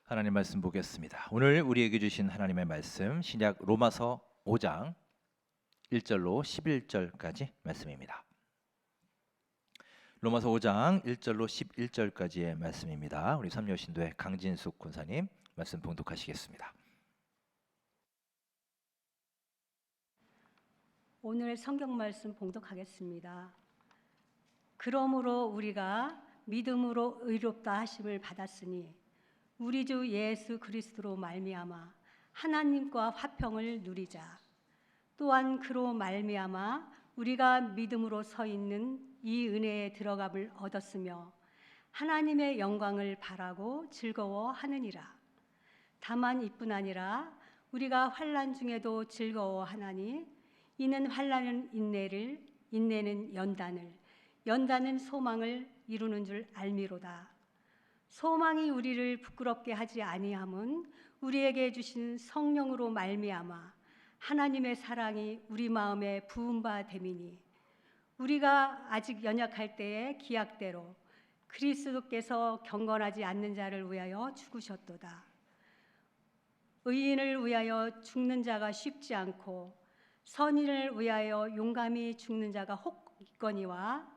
하나님 말씀 보겠습니다. 오늘 우리에게 주신 하나님의 말씀 신약 로마서 5장 1절로 11절까지 말씀입니다. 로마서 5장 1절로 11절까지의 말씀입니다. 우리 삼여신도의 강진숙 권사님 말씀 봉독하시겠습니다. 오늘 성경 말씀 봉독하겠습니다. 그러므로 우리가 믿음으로 의롭다 하심을 받았으니 우리 주 예수 그리스도로 말미암아 하나님과 화평을 누리자. 또한 그로 말미암아 우리가 믿음으로 서 있는 이 은혜에 들어감을 얻었으며 하나님의 영광을 바라고 즐거워하느니라. 다만 이뿐 아니라 우리가 환난 중에도 즐거워하나니 이는 환난은 인내를, 인내는 연단을, 연단은 소망을 이루는 줄 알미로다. 소망이 우리를 부끄럽게 하지 아니함은 우리에게 주신 성령으로 말미암아 하나님의 사랑이 우리 마음에 부은 바 됨이니 우리가 아직 연약할 때에 기약대로 그리스도께서 경건하지 않는 자를 위하여 죽으셨도다. 의인을 위하여 죽는 자가 쉽지 않고 선인을 위하여 용감히 죽는 자가 혹 있거니와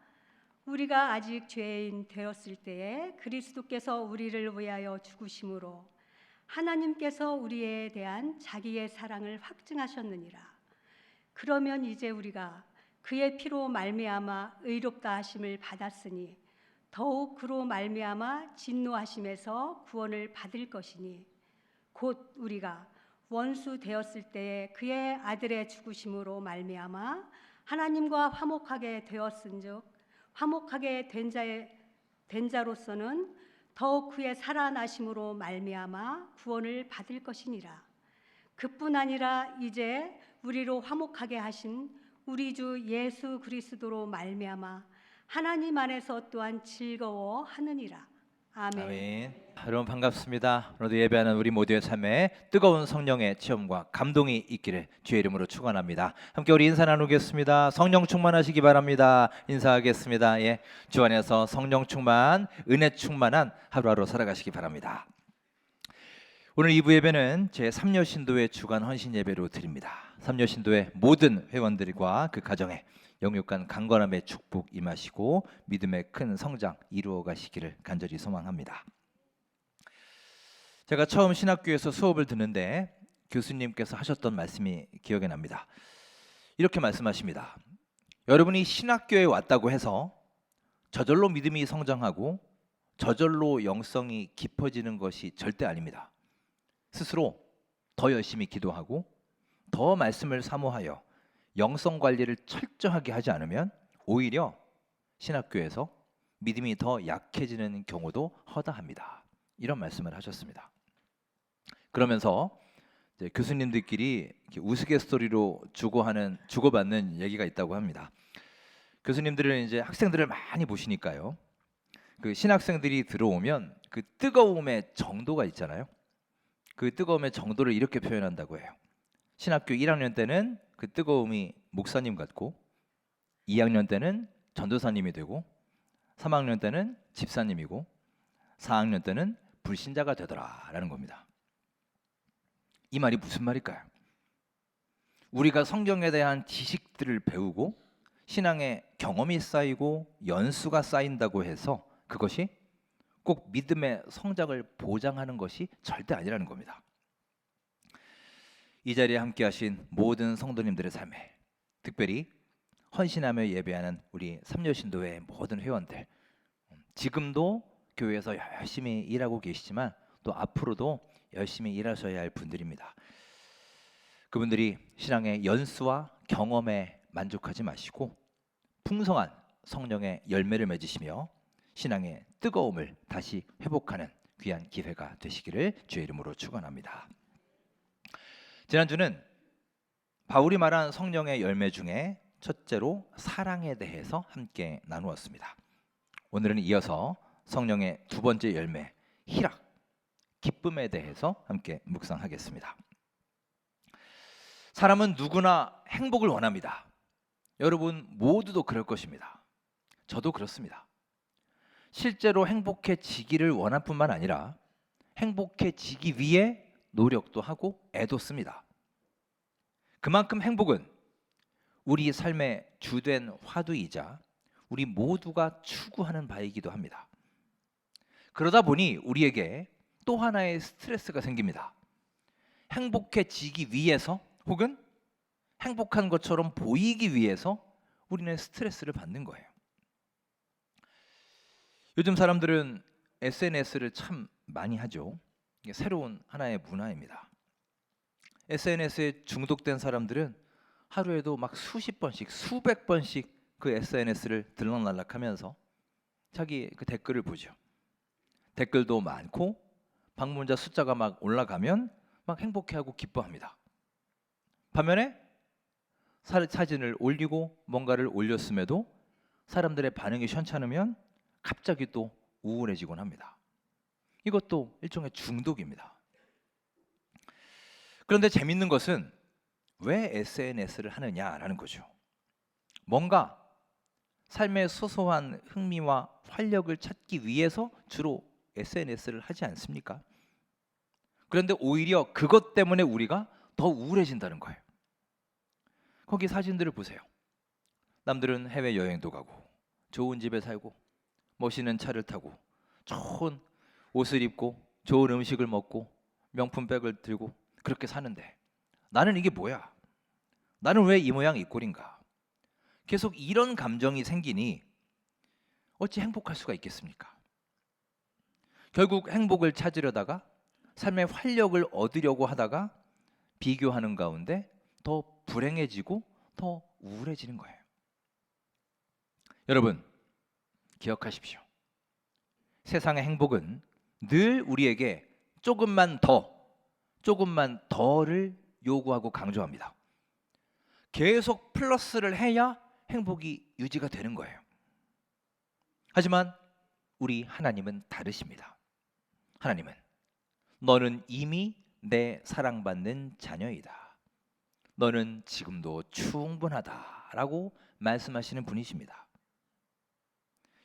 우리가 아직 죄인 되었을 때에 그리스도께서 우리를 위하여 죽으심으로 하나님께서 우리에 대한 자기의 사랑을 확증하셨느니라. 그러면 이제 우리가 그의 피로 말미암아 의롭다 하심을 받았으니 더욱 그로 말미암아 진노하심에서 구원을 받을 것이니 곧 우리가 원수 되었을 때에 그의 아들의 죽으심으로 말미암아 하나님과 화목하게 되었은즉 화목하게 된 자로서는 더욱 그의 살아나심으로 말미암아 구원을 받을 것이니라. 그뿐 아니라 이제 우리로 화목하게 하신 우리 주 예수 그리스도로 말미암아 하나님 안에서 또한 즐거워하느니라. 아멘. 아멘. 여러분 반갑습니다. 오늘도 예배하는 우리 모두의 삶에 뜨거운 성령의 체험과 감동이 있기를 주의 이름으로 축원합니다. 함께 우리 인사 나누겠습니다. 성령 충만하시기 바랍니다. 인사하겠습니다. 예, 주 안에서 성령 충만, 은혜 충만한 하루하루 살아가시기 바랍니다. 오늘 2부 예배는 제 3여신도의 주간 헌신 예배로 드립니다. 3여신도의 모든 회원들과 그 가정에 영육간 강건함의 축복 임하시고 믿음의 큰 성장 이루어 가시기를 간절히 소망합니다. 제가 처음 신학교에서 수업을 듣는데 교수님께서 하셨던 말씀이 기억에 납니다. 이렇게 말씀하십니다. 여러분이 신학교에 왔다고 해서 저절로 믿음이 성장하고 저절로 영성이 깊어지는 것이 절대 아닙니다. 스스로 더 열심히 기도하고 더 말씀을 사모하여 영성 관리를 철저하게 하지 않으면 오히려 신학교에서 믿음이 더 약해지는 경우도 허다합니다. 이런 말씀을 하셨습니다. 그러면서 이제 교수님들끼리 이렇게 우스갯소리로 주고받는 얘기가 있다고 합니다. 교수님들은 이제 학생들을 많이 보시니까요. 그 신학생들이 들어오면 그 뜨거움의 정도가 있잖아요. 그 뜨거움의 정도를 이렇게 표현한다고 해요. 신학교 1학년 때는 그 뜨거움이 목사님 같고 2학년 때는 전도사님이 되고 3학년 때는 집사님이고 4학년 때는 불신자가 되더라라는 겁니다. 이 말이 무슨 말일까요? 우리가 성경에 대한 지식들을 배우고 신앙의 경험이 쌓이고 연수가 쌓인다고 해서 그것이 꼭 믿음의 성장을 보장하는 것이 절대 아니라는 겁니다. 이 자리에 함께 하신 모든 성도님들의 삶에 특별히 헌신하며 예배하는 우리 삼여신도의 모든 회원들, 지금도 교회에서 열심히 일하고 계시지만 또 앞으로도 열심히 일하셔야 할 분들입니다. 그분들이 신앙의 연수와 경험에 만족하지 마시고 풍성한 성령의 열매를 맺으시며 신앙의 뜨거움을 다시 회복하는 귀한 기회가 되시기를 주의 이름으로 축원합니다. 지난주는 바울이 말한 성령의 열매 중에 첫째로 사랑에 대해서 함께 나누었습니다. 오늘은 이어서 성령의 두 번째 열매 희락, 기쁨에 대해서 함께 묵상하겠습니다. 사람은 누구나 행복을 원합니다. 여러분 모두도 그럴 것입니다. 저도 그렇습니다. 실제로 행복해지기를 원할 뿐만 아니라 행복해지기 위해 노력도 하고 애도 씁니다. 그만큼 행복은 우리 삶의 주된 화두이자 우리 모두가 추구하는 바이기도 합니다. 그러다 보니 우리에게 또 하나의 스트레스가 생깁니다. 행복해지기 위해서 혹은 행복한 것처럼 보이기 위해서 우리는 스트레스를 받는 거예요. 요즘 사람들은 SNS를 참 많이 하죠. 이게 새로운 하나의 문화입니다. SNS에 중독된 사람들은 하루에도 막 수십 번씩, 수백 번씩 그 SNS를 들락날락하면서 자기 그 댓글을 보죠. 댓글도 많고 방문자 숫자가 막 올라가면 막 행복해하고 기뻐합니다. 반면에 사진을 올리고 뭔가를 올렸음에도 사람들의 반응이 시원찮으면 갑자기 또 우울해지곤 합니다. 이것도 일종의 중독입니다. 그런데 재밌는 것은 왜 SNS를 하느냐라는 거죠. 뭔가 삶의 소소한 흥미와 활력을 찾기 위해서 주로 SNS를 하지 않습니까? 그런데 오히려 그것 때문에 우리가 더 우울해진다는 거예요. 거기 사진들을 보세요. 남들은 해외여행도 가고 좋은 집에 살고 멋있는 차를 타고 좋은 옷을 입고 좋은 음식을 먹고 명품 백을 들고 그렇게 사는데 나는 이게 뭐야? 나는 왜 이 모양 이 꼴인가? 계속 이런 감정이 생기니 어찌 행복할 수가 있겠습니까? 결국 행복을 찾으려다가 삶의 활력을 얻으려고 하다가 비교하는 가운데 더 불행해지고 더 우울해지는 거예요. 여러분, 기억하십시오. 세상의 행복은 늘 우리에게 조금만 더를 요구하고 강조합니다. 계속 플러스를 해야 행복이 유지가 되는 거예요. 하지만 우리 하나님은 다르십니다. 하나님은 너는 이미 내 사랑받는 자녀이다. 너는 지금도 충분하다라고 말씀하시는 분이십니다.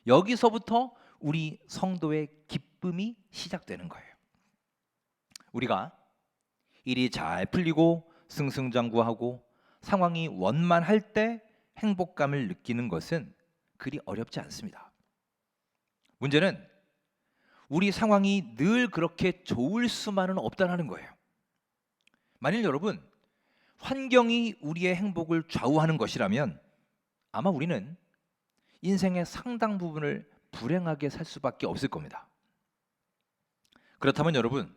여기서부터 우리 성도의 기쁨이 시작되는 거예요. 우리가 일이 잘 풀리고 승승장구하고 상황이 원만할 때 행복감을 느끼는 것은 그리 어렵지 않습니다. 문제는 우리 상황이 늘 그렇게 좋을 수만은 없다는 거예요. 만일 여러분 환경이 우리의 행복을 좌우하는 것이라면 아마 우리는 인생의 상당 부분을 불행하게 살 수밖에 없을 겁니다. 그렇다면 여러분,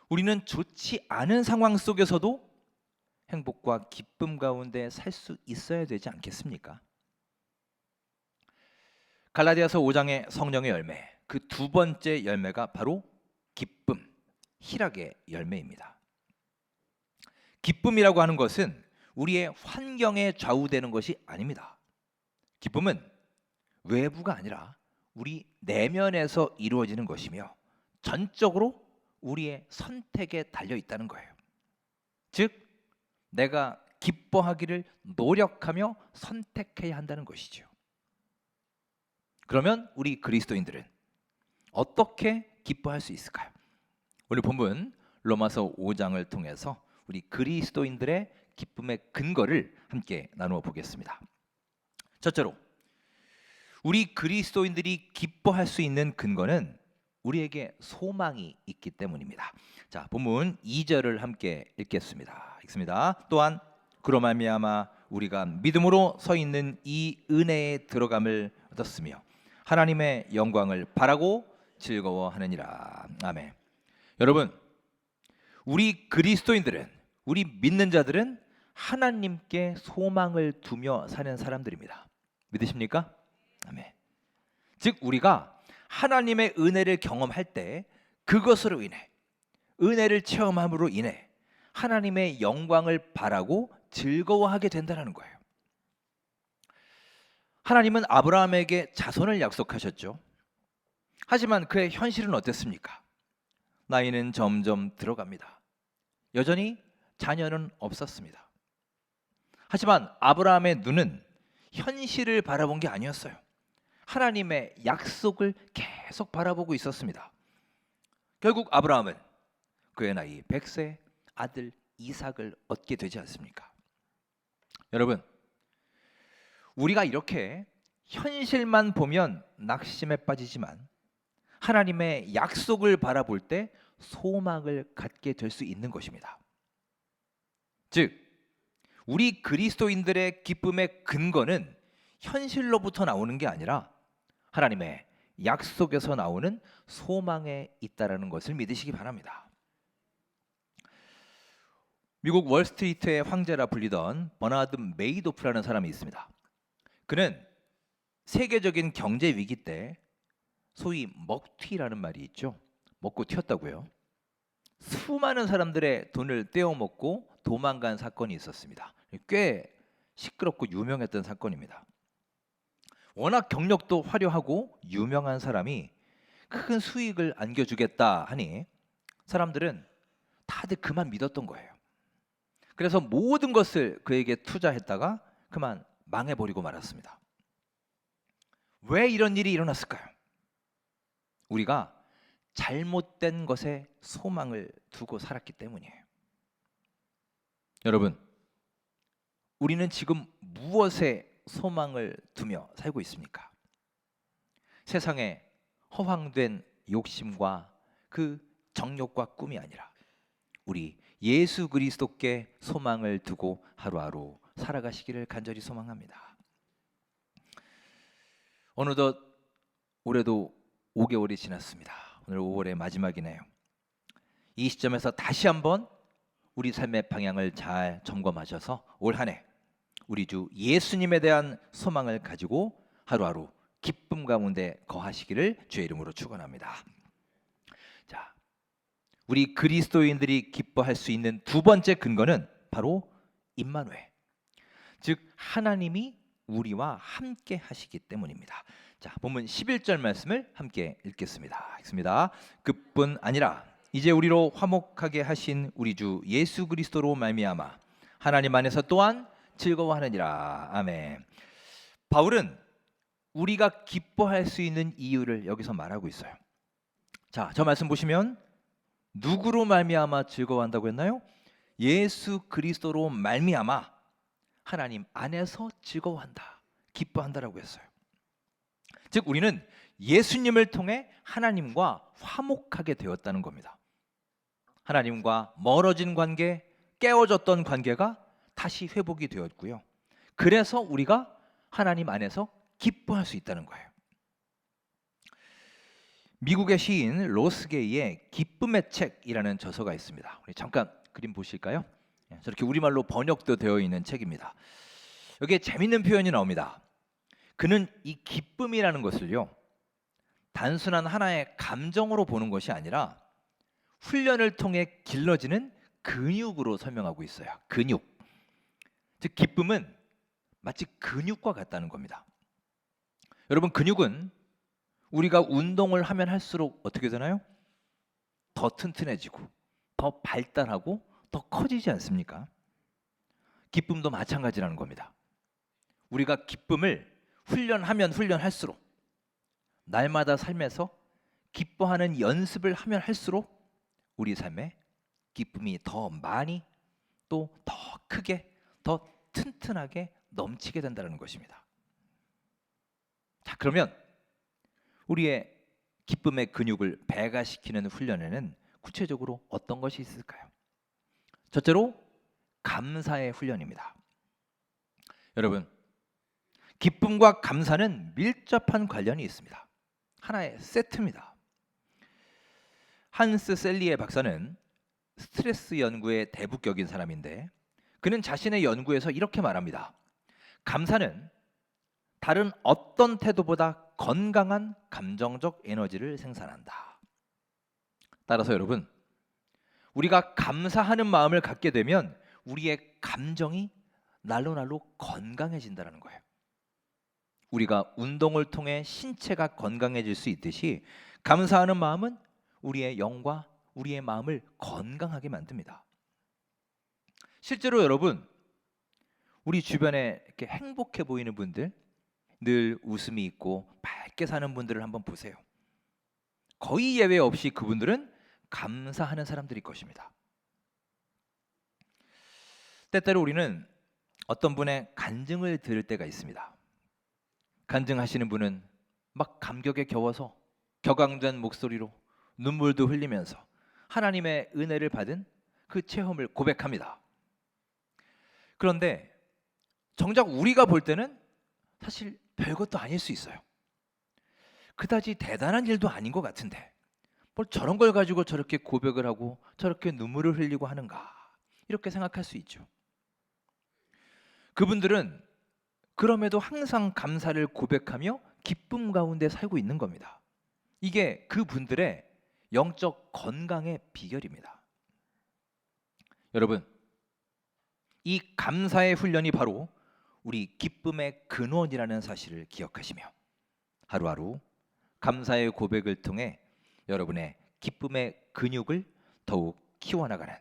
우리는 좋지 않은 상황 속에서도 행복과 기쁨 가운데 살 수 있어야 되지 않겠습니까? 갈라디아서 5장의 성령의 열매, 그 두 번째 열매가 바로 기쁨, 희락의 열매입니다. 기쁨이라고 하는 것은 우리의 환경에 좌우되는 것이 아닙니다. 기쁨은 외부가 아니라 우리 내면에서 이루어지는 것이며 전적으로 우리의 선택에 달려 있다는 거예요. 즉, 내가 기뻐하기를 노력하며 선택해야 한다는 것이죠. 그러면 우리 그리스도인들은 어떻게 기뻐할 수 있을까요? 오늘 본문 로마서 5장을 통해서 우리 그리스도인들의 기쁨의 근거를 함께 나누어 보겠습니다. 첫째로, 우리 그리스도인들이 기뻐할 수 있는 근거는 우리에게 소망이 있기 때문입니다. 자, 본문 2절을 함께 읽겠습니다. 읽습니다. 또한 그로 말미암아 우리가 믿음으로 서 있는 이 은혜에 들어감을 얻었으며 하나님의 영광을 바라고 즐거워하느니라. 아멘. 여러분, 우리 그리스도인들은, 우리 믿는 자들은 하나님께 소망을 두며 사는 사람들입니다. 믿으십니까? 아멘. 즉 우리가 하나님의 은혜를 경험할 때 그것으로 인해, 은혜를 체험함으로 인해 하나님의 영광을 바라고 즐거워하게 된다는 거예요. 하나님은 아브라함에게 자손을 약속하셨죠. 하지만 그의 현실은 어땠습니까? 나이는 점점 들어갑니다. 여전히 자녀는 없었습니다. 하지만 아브라함의 눈은 현실을 바라본 게 아니었어요. 하나님의 약속을 계속 바라보고 있었습니다. 결국 아브라함은 그의 나이 100세 아들 이삭을 얻게 되지 않습니까? 여러분, 우리가 이렇게 현실만 보면 낙심에 빠지지만 하나님의 약속을 바라볼 때 소망을 갖게 될 수 있는 것입니다. 즉, 우리 그리스도인들의 기쁨의 근거는 현실로부터 나오는 게 아니라 하나님의 약속에서 나오는 소망에 있다라는 것을 믿으시기 바랍니다. 미국 월스트리트의 황제라 불리던 버나드 메이도프라는 사람이 있습니다. 그는 세계적인 경제 위기 때 소위 먹튀라는 말이 있죠. 먹고 튀었다고요. 수많은 사람들의 돈을 떼어먹고 도망간 사건이 있었습니다. 꽤 시끄럽고 유명했던 사건입니다. 워낙 경력도 화려하고 유명한 사람이 큰 수익을 안겨주겠다 하니 사람들은 다들 그만 믿었던 거예요. 그래서 모든 것을 그에게 투자했다가 그만 망해버리고 말았습니다. 왜 이런 일이 일어났을까요? 우리가 잘못된 것에 소망을 두고 살았기 때문이에요. 여러분, 우리는 지금 무엇에 소망을 두며 살고 있습니까? 세상의 허황된 욕심과 그 정욕과 꿈이 아니라 우리 예수 그리스도께 소망을 두고 하루하루 살아가시기를 간절히 소망합니다. 어느덧 올해도 5개월이 지났습니다. 오늘 5월의 마지막이네요. 이 시점에서 다시 한번 우리 삶의 방향을 잘 점검하셔서 올 한 해 우리 주 예수님에 대한 소망을 가지고 하루하루 기쁨 가운데 거하시기를 주의 이름으로 축원합니다. 자, 우리 그리스도인들이 기뻐할 수 있는 두 번째 근거는 바로 임마누엘, 즉 하나님이 우리와 함께 하시기 때문입니다. 자, 본문 11절 말씀을 함께 읽겠습니다. 읽습니다. 그뿐 아니라 이제 우리로 화목하게 하신 우리 주 예수 그리스도로 말미암아 하나님 안에서 또한 즐거워하느니라. 아멘. 바울은 우리가 기뻐할 수 있는 이유를 여기서 말하고 있어요. 자, 저 말씀 보시면 누구로 말미암아 즐거워한다고 했나요? 예수 그리스도로 말미암아 하나님 안에서 즐거워한다, 기뻐한다라고 했어요. 즉 우리는 예수님을 통해 하나님과 화목하게 되었다는 겁니다. 하나님과 멀어진 관계, 깨어졌던 관계가 다시 회복이 되었고요. 그래서 우리가 하나님 안에서 기뻐할 수 있다는 거예요. 미국의 시인 로스게이의 기쁨의 책이라는 저서가 있습니다. 우리 잠깐 그림 보실까요? 저렇게 우리말로 번역도 되어 있는 책입니다. 여기에 재밌는 표현이 나옵니다. 그는 이 기쁨이라는 것을요, 단순한 하나의 감정으로 보는 것이 아니라 훈련을 통해 길러지는 근육으로 설명하고 있어요. 근육. 즉 기쁨은 마치 근육과 같다는 겁니다. 여러분, 근육은 우리가 운동을 하면 할수록 어떻게 되나요? 더 튼튼해지고 더 발달하고 더 커지지 않습니까? 기쁨도 마찬가지라는 겁니다. 우리가 기쁨을 훈련하면 훈련할수록, 날마다 삶에서 기뻐하는 연습을 하면 할수록 우리 삶에 기쁨이 더 많이, 또 더 크게, 더 튼튼하게 넘치게 된다는 것입니다. 자, 그러면 우리의 기쁨의 근육을 배가시키는 훈련에는 구체적으로 어떤 것이 있을까요? 첫째로 감사의 훈련입니다. 여러분, 기쁨과 감사는 밀접한 관련이 있습니다. 하나의 세트입니다. 한스 셀리에 박사는 스트레스 연구에 대북격인 사람인데 그는 자신의 연구에서 이렇게 말합니다. 감사는 다른 어떤 태도보다 건강한 감정적 에너지를 생산한다. 따라서 여러분, 우리가 감사하는 마음을 갖게 되면 우리의 감정이 날로 건강해진다는 거예요. 우리가 운동을 통해 신체가 건강해질 수 있듯이 감사하는 마음은 우리의 영과 우리의 마음을 건강하게 만듭니다. 실제로 여러분, 우리 주변에 이렇게 행복해 보이는 분들, 늘 웃음이 있고 밝게 사는 분들을 한번 보세요. 거의 예외 없이 그분들은 감사하는 사람들일 것입니다. 때때로 우리는 어떤 분의 간증을 들을 때가 있습니다. 간증하시는 분은 막 감격에 겨워서 격앙된 목소리로 눈물도 흘리면서 하나님의 은혜를 받은 그 체험을 고백합니다. 그런데 정작 우리가 볼 때는 사실 별것도 아닐 수 있어요. 그다지 대단한 일도 아닌 것 같은데 뭘 저런 걸 가지고 저렇게 고백을 하고 저렇게 눈물을 흘리고 하는가, 이렇게 생각할 수 있죠. 그분들은 그럼에도 항상 감사를 고백하며 기쁨 가운데 살고 있는 겁니다. 이게 그분들의 영적 건강의 비결입니다. 여러분, 이 감사의 훈련이 바로 우리 기쁨의 근원이라는 사실을 기억하시며 하루하루 감사의 고백을 통해 여러분의 기쁨의 근육을 더욱 키워나가는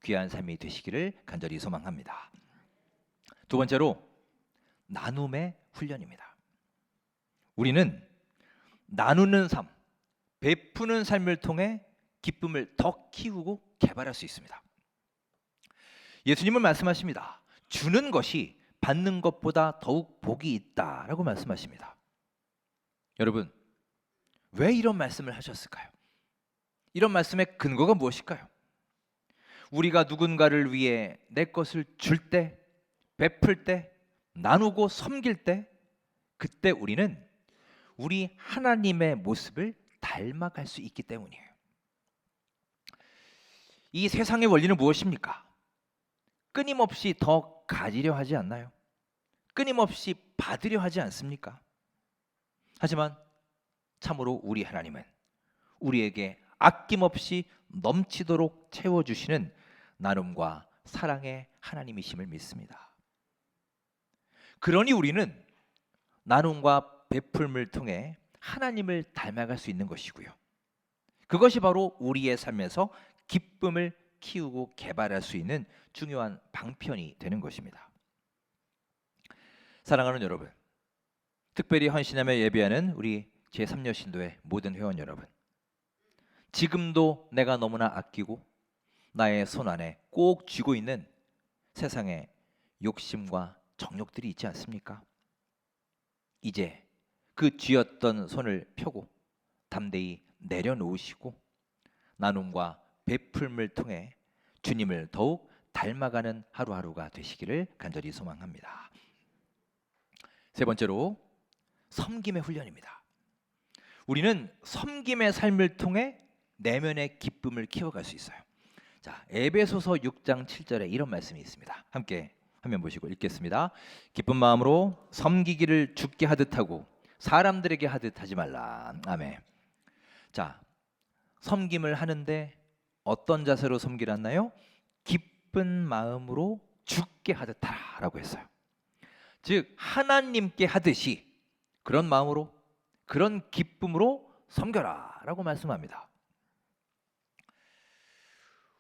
귀한 삶이 되시기를 간절히 소망합니다. 두 번째로 나눔의 훈련입니다. 우리는 나누는 삶, 베푸는 삶을 통해 기쁨을 더 키우고 개발할 수 있습니다. 예수님은 말씀하십니다. 주는 것이 받는 것보다 더욱 복이 있다라고 말씀하십니다. 여러분, 왜 이런 말씀을 하셨을까요? 이런 말씀의 근거가 무엇일까요? 우리가 누군가를 위해 내 것을 줄 때, 베풀 때, 나누고 섬길 때, 그때 우리는 우리 하나님의 모습을 닮아갈 수 있기 때문이에요. 이 세상의 원리는 무엇입니까? 끊임없이 더 가지려 하지 않나요? 끊임없이 받으려 하지 않습니까? 하지만 참으로 우리 하나님은 우리에게 아낌없이 넘치도록 채워주시는 나눔과 사랑의 하나님이심을 믿습니다. 그러니 우리는 나눔과 베풀음을 통해 하나님을 닮아갈 수 있는 것이고요. 그것이 바로 우리의 삶에서 기쁨을 키우고 개발할 수 있는 중요한 방편이 되는 것입니다. 사랑하는 여러분, 특별히 헌신하며 예배하는 우리 제3여신도의 모든 회원 여러분, 지금도 내가 너무나 아끼고 나의 손 안에 꼭 쥐고 있는 세상의 욕심과 정욕들이 있지 않습니까? 이제 그 쥐었던 손을 펴고 담대히 내려놓으시고 나눔과 베풀음을 통해 주님을 더욱 닮아가는 하루하루가 되시기를 간절히 소망합니다. 세 번째로 섬김의 훈련입니다. 우리는 섬김의 삶을 통해 내면의 기쁨을 키워갈 수 있어요. 자, 에베소서 6장 7절에 이런 말씀이 있습니다. 함께 화면 보시고 읽겠습니다. 기쁜 마음으로 섬기기를 주께 하듯 하고 사람들에게 하듯 하지 말라. 아멘. 자, 섬김을 하는데 어떤 자세로 섬기라나요? 기쁜 마음으로 주께 하듯 하라고 했어요. 즉 하나님께 하듯이 그런 마음으로, 그런 기쁨으로 섬겨라라고 말씀합니다.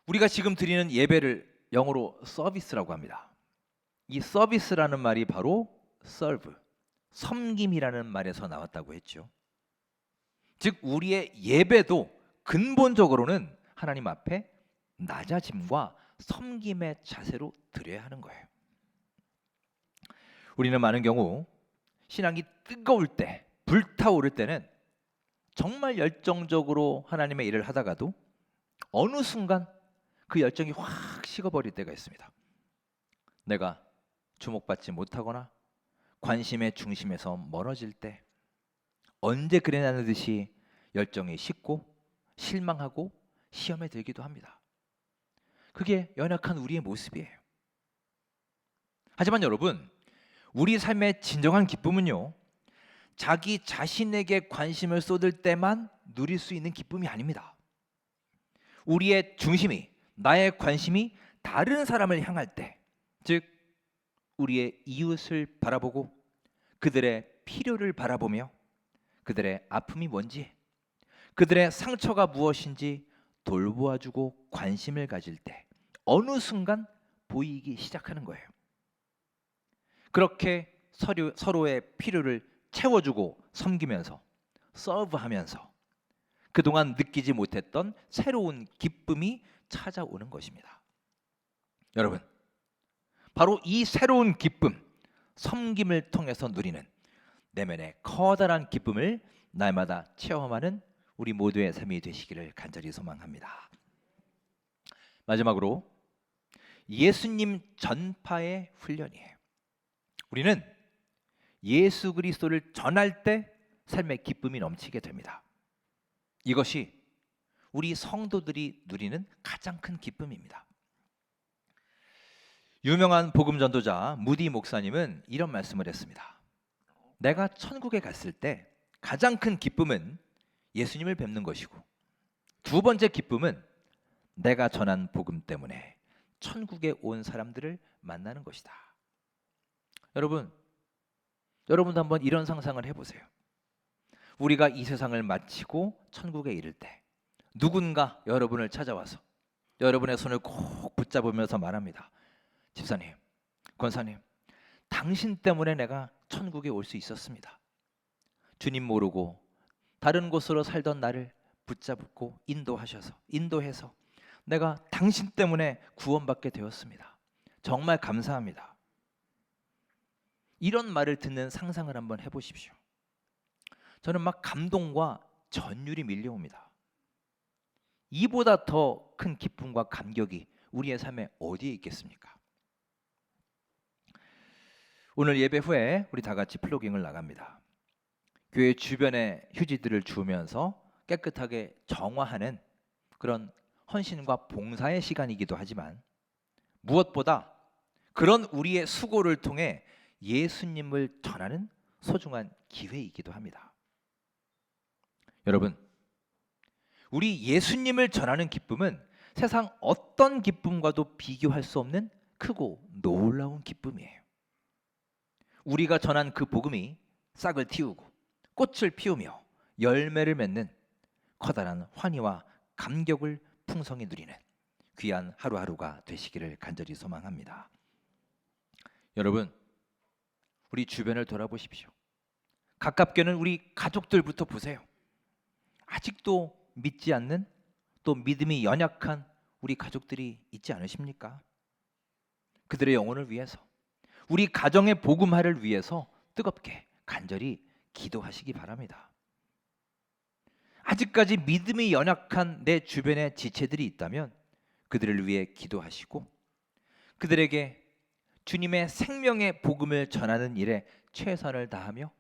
우리가 지금 드리는 예배를 영어로 서비스라고 합니다. 이 서비스라는 말이 바로 serve, 섬김이라는 말에서 나왔다고 했죠. 즉 우리의 예배도 근본적으로는 하나님 앞에 낮아짐과 섬김의 자세로 드려야 하는 거예요. 우리는 많은 경우 신앙이 뜨거울 때, 불타오를 때는 정말 열정적으로 하나님의 일을 하다가도 어느 순간 그 열정이 확 식어버릴 때가 있습니다. 내가 주목받지 못하거나 관심의 중심에서 멀어질 때 언제 그래나는 듯이 열정이 식고 실망하고 시험에 들기도 합니다. 그게 연약한 우리의 모습이에요. 하지만 여러분, 우리 삶의 진정한 기쁨은요, 자기 자신에게 관심을 쏟을 때만 누릴 수 있는 기쁨이 아닙니다. 우리의 중심이, 나의 관심이 다른 사람을 향할 때, 즉 우리의 이웃을 바라보고 그들의 필요를 바라보며 그들의 아픔이 뭔지, 그들의 상처가 무엇인지 돌보아주고 관심을 가질 때 어느 순간 보이기 시작하는 거예요. 그렇게 서로의 필요를 채워주고 섬기면서 서브하면서 그동안 느끼지 못했던 새로운 기쁨이 찾아오는 것입니다. 여러분, 바로 이 새로운 기쁨, 섬김을 통해서 누리는 내면의 커다란 기쁨을 날마다 체험하는 우리 모두의 삶이 되시기를 간절히 소망합니다. 마지막으로 예수님 전파의 훈련이에요. 우리는 예수 그리스도를 전할 때 삶의 기쁨이 넘치게 됩니다. 이것이 우리 성도들이 누리는 가장 큰 기쁨입니다. 유명한 복음 전도자 무디 목사님은 이런 말씀을 했습니다. 내가 천국에 갔을 때 가장 큰 기쁨은 예수님을 뵙는 것이고, 두 번째 기쁨은 내가 전한 복음 때문에 천국에 온 사람들을 만나는 것이다. 여러분도 한번 이런 상상을 해보세요. 우리가 이 세상을 마치고 천국에 이를 때 누군가 여러분을 찾아와서 여러분의 손을 꼭 붙잡으면서 말합니다. 집사님, 권사님, 당신 때문에 내가 천국에 올 수 있었습니다. 주님 모르고 다른 곳으로 살던 나를 붙잡고 인도해서 내가 당신 때문에 구원받게 되었습니다. 정말 감사합니다. 이런 말을 듣는 상상을 한번 해보십시오. 저는 막 감동과 전율이 밀려옵니다. 이보다 더 큰 기쁨과 감격이 우리의 삶에 어디에 있겠습니까? 오늘 예배 후에 우리 다 같이 플로깅을 나갑니다. 교회 주변에 휴지들을 주우면서 깨끗하게 정화하는 그런 헌신과 봉사의 시간이기도 하지만, 무엇보다 그런 우리의 수고를 통해 예수님을 전하는 소중한 기회이기도 합니다. 여러분, 우리 예수님을 전하는 기쁨은 세상 어떤 기쁨과도 비교할 수 없는 크고 놀라운 기쁨이에요. 우리가 전한 그 복음이 싹을 틔우고 꽃을 피우며 열매를 맺는 커다란 환희와 감격을 풍성히 누리는 귀한 하루하루가 되시기를 간절히 소망합니다. 여러분, 우리 주변을 돌아보십시오. 가깝게는 우리 가족들부터 보세요. 아직도 믿지 않는, 또 믿음이 연약한 우리 가족들이 있지 않으십니까? 그들의 영혼을 위해서, 우리 가정의 복음화를 위해서 뜨겁게 간절히 기도하시기 바랍니다. 아직까지 믿음이 연약한 내 주변에 지체들이 있다면 그들을 위해 기도하시고, 그들에게 주님의 생명의 복음을 전하는 일에 최선을 다하며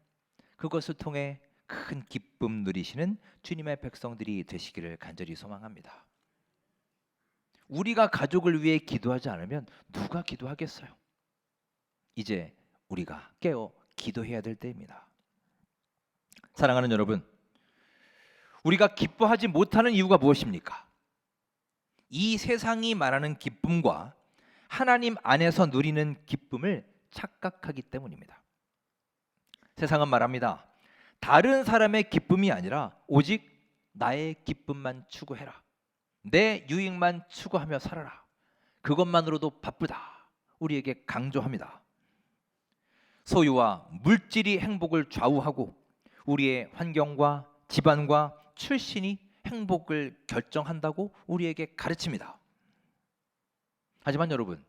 그것을 통해 큰 기쁨 누리시는 주님의 백성들이 되시기를 간절히 소망합니다. 우리가 가족을 위해 기도하지 않으면 누가 기도하겠어요? 이제 우리가 깨어 기도해야 될 때입니다. 사랑하는 여러분, 우리가 기뻐하지 못하는 이유가 무엇입니까? 이 세상이 말하는 기쁨과 하나님 안에서 누리는 기쁨을 착각하기 때문입니다. 세상은 말합니다. 다른 사람의 기쁨이 아니라 오직 나의 기쁨만 추구해라. 내 유익만 추구하며 살아라. 그것만으로도 바쁘다. 우리에게 강조합니다. 소유와 물질이 행복을 좌우하고 우리의 환경과 집안과 출신이 행복을 결정한다고 우리에게 가르칩니다. 하지만 여러분,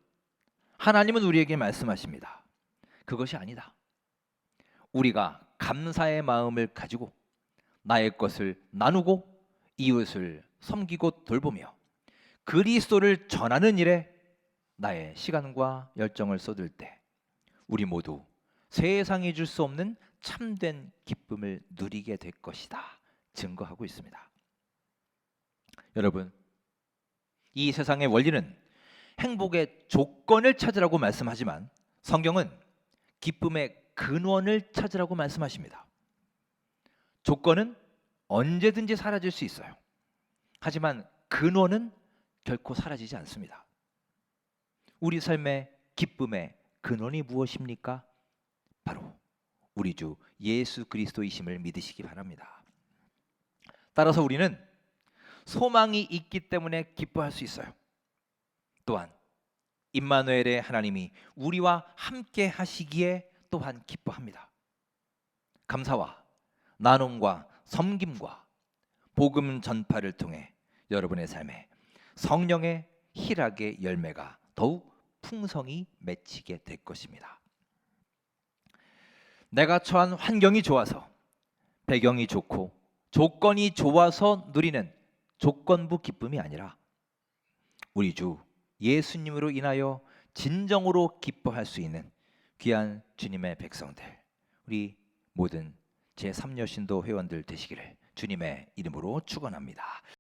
하나님은 우리에게 말씀하십니다. 그것이 아니다. 우리가 감사의 마음을 가지고 나의 것을 나누고 이웃을 섬기고 돌보며 그리스도를 전하는 일에 나의 시간과 열정을 쏟을 때 우리 모두 세상이 줄 수 없는 참된 기쁨을 누리게 될 것이다 증거하고 있습니다. 여러분, 이 세상의 원리는 행복의 조건을 찾으라고 말씀하지만 성경은 기쁨의 근원을 찾으라고 말씀하십니다. 조건은 언제든지 사라질 수 있어요. 하지만 근원은 결코 사라지지 않습니다. 우리 삶의 기쁨의 근원이 무엇입니까? 바로 우리 주 예수 그리스도이심을 믿으시기 바랍니다. 따라서 우리는 소망이 있기 때문에 기뻐할 수 있어요. 또한 임마누엘의 하나님이 우리와 함께 하시기에 또한 기뻐합니다. 감사와 나눔과 섬김과 복음 전파를 통해 여러분의 삶에 성령의 희락의 열매가 더욱 풍성히 맺히게 될 것입니다. 내가 처한 환경이 좋아서, 배경이 좋고 조건이 좋아서 누리는 조건부 기쁨이 아니라 우리 주 예수님으로 인하여 진정으로 기뻐할 수 있는 귀한 주님의 백성들, 우리 모든 제3여신도 회원들 되시기를 주님의 이름으로 축원합니다.